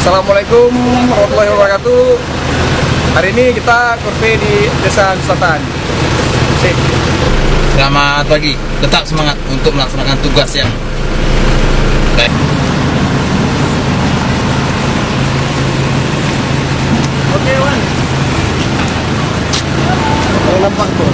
Assalamualaikum warahmatullahi wabarakatuh. Hari ini kita kurve di Desa Selatan. Sip. Selamat pagi, tetap semangat untuk melaksanakan tugas yang baik. Oke, Wan. Nampak tuh.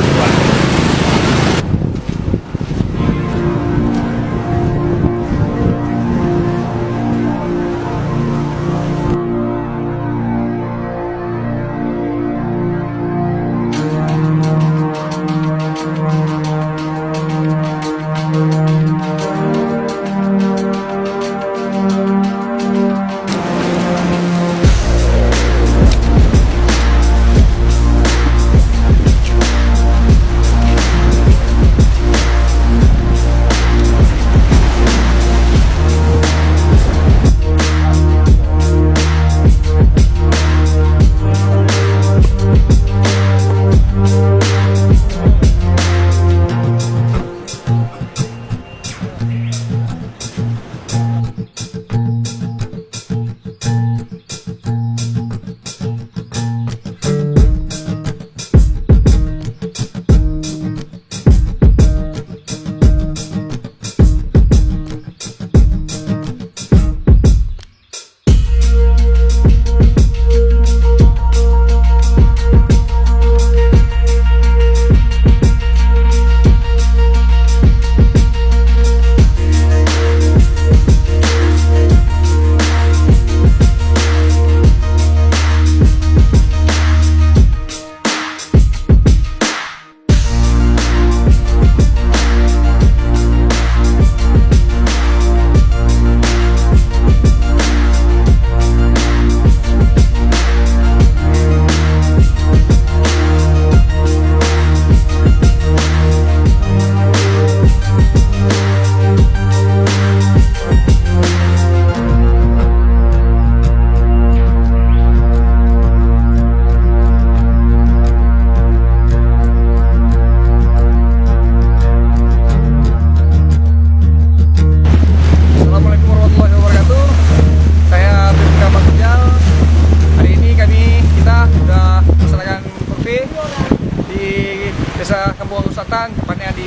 Desa Kampung Selatan, tepatnya di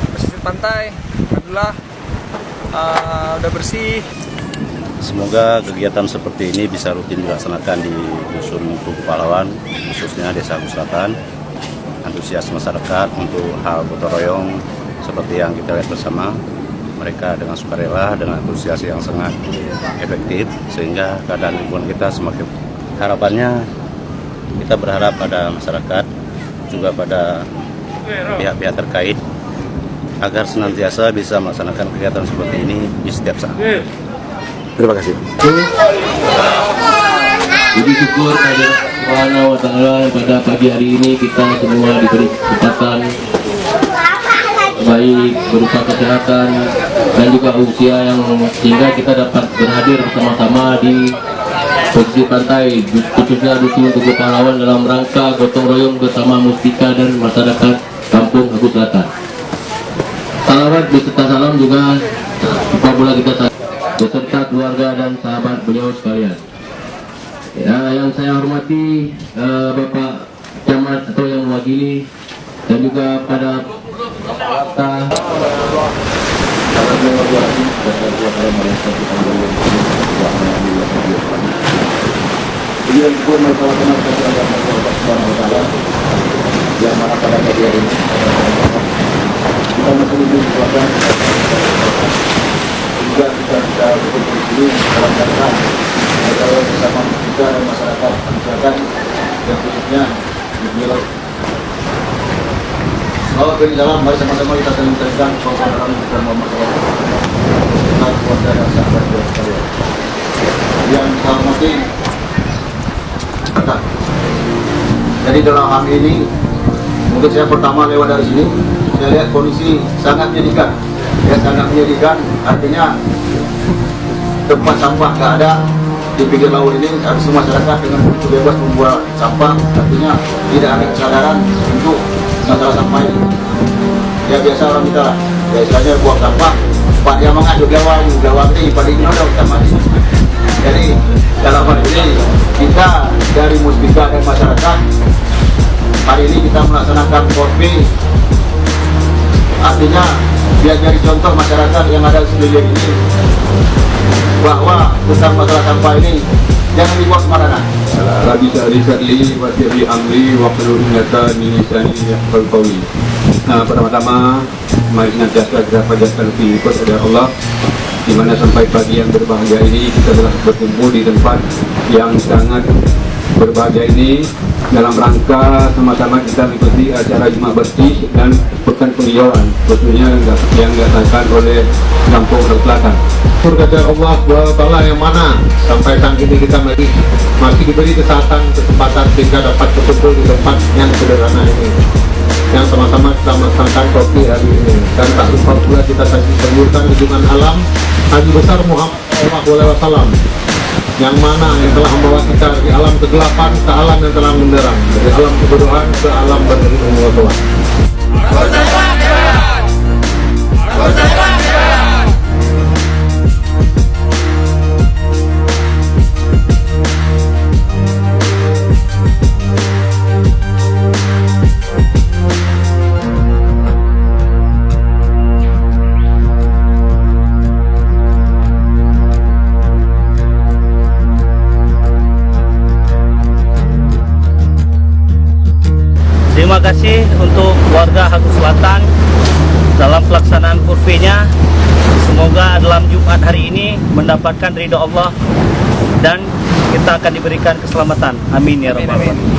pesisir pantai. Alhamdulillah udah bersih. Semoga kegiatan seperti ini bisa rutin dilaksanakan di Dusun Tugu Pahlawan, khususnya Desa Kampung Selatan. Antusias masyarakat untuk hal gotong royong seperti yang kita lihat bersama, mereka dengan sukarela, dengan antusias yang sangat efektif, sehingga keadaan lingkungan kita semakin. Harapannya kita berharap pada masyarakat, juga pada pihak-pihak terkait, agar senantiasa bisa melaksanakan kegiatan seperti ini di setiap saat. Terima kasih. Puji syukur pada Subhanahu wa Ta'ala, pada pagi hari ini kita semua diberi kesempatan baik berupa kesehatan dan juga usia yang sehingga kita dapat berhadir bersama-sama di posisi pantai, khususnya Dusun Tugu Pahlawan, dalam rangka gotong royong bersama Mustika dan masyarakat Kampung Hagu Selatan. Salawat beserta salam juga apabila kita beserta keluarga dan sahabat beliau sekalian. Ya, yang saya hormati Bapak Camat atau yang mewakili, dan juga pada yang mana pada media ini kita masih dibutuhkan juga kita bisa berburu dalam rangka kalau bersama kita dan masyarakat yang khususnya di Milo. Selamat beri salam, mari sama-sama kita saling menceritakan persaudaraan kita Muhammad SAW, keluarga dan sahabat sekalian. Yang saya hormati, jadi dalam hal ini mungkin saya pertama lewat dari sini, saya lihat kondisi sangat menyedihkan. Ya, sangat menyedihkan, artinya tempat sampah nggak ada di pinggir laut ini. Harus masyarakat dengan begitu bebas membuat sampah, artinya tidak ada kesadaran untuk masalah sampah ini. Ya biasa orang kita lah, biasanya buang sampah, Pak yang mengajak gawang ini, Pak ini udah utama ini. Jadi musbika dan masyarakat. Hari ini kita melaksanakan korpi, artinya biar jadi contoh masyarakat yang ada di sekeliling ini bahwa tentang masalah sampah ini jangan dibuat sembarangan. Rabbi sa'li sadli wa sirri amri wa qulul ingatan min lisani yafqahu qawli. Nah, pertama-tama mari senantiasa kita panjatkan puji kepada Allah, di mana sampai pagi yang berbahagia ini kita telah berkumpul di tempat yang sangat berbahagia ini dalam rangka sama-sama kita mengikuti acara Jumat Bersih dan Pekan Penghijauan, tentunya yang diadakan oleh Kampung Selatan. Kepada Allah SWT yang mana sampai saat ini kita masih diberi kesempatan sehingga dapat berkumpul di tempat yang sederhana ini, yang sama-sama kita melaksanakan kopi hari ini. Dan tak lupa pula kita sayurkan hubungan alam Haji Besar Muhammad SAW, yang mana yang telah membawa kita dari alam kegelapan ke alam yang telah menderang, dari alam kebodohan ke alam berilmu Tuhan. Terima kasih untuk warga Hagu Selatan dalam pelaksanaan kurfinya. Semoga dalam Jumat hari ini mendapatkan ridho Allah dan kita akan diberikan keselamatan. Amin ya rabbal alamin.